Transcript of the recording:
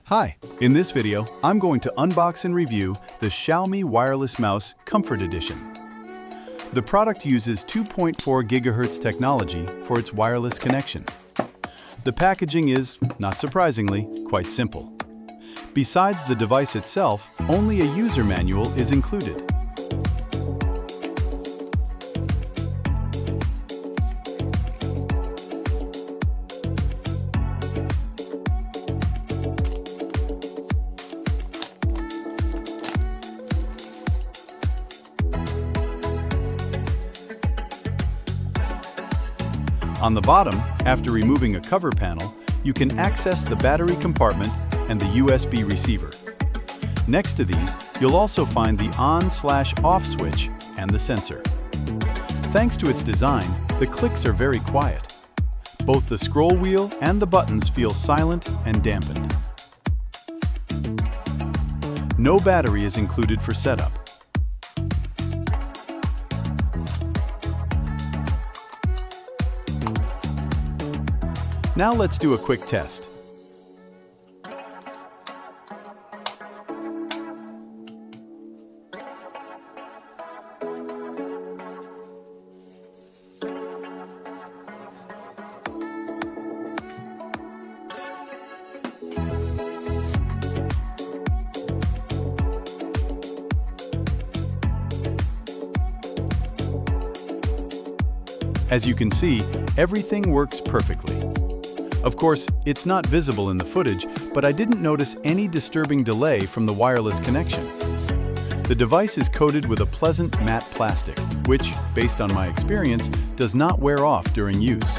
Hi, in this video, I'm going to unbox and review the Xiaomi Wireless Mouse Comfort Edition. The product uses 2.4 GHz technology for its wireless connection. The packaging is, not surprisingly, quite simple. Besides the device itself, only a user manual is included. On the bottom, after removing a cover panel, you can access the battery compartment and the USB receiver. Next to these, you'll also find the on/off switch and the sensor. Thanks to its design, the clicks are very quiet. Both the scroll wheel and the buttons feel silent and dampened. No battery is included for setup. Now let's do a quick test. As you can see, everything works perfectly. Of course, it's not visible in the footage, but I didn't notice any disturbing delay from the wireless connection. The device is coated with a pleasant matte plastic, which, based on my experience, does not wear off during use.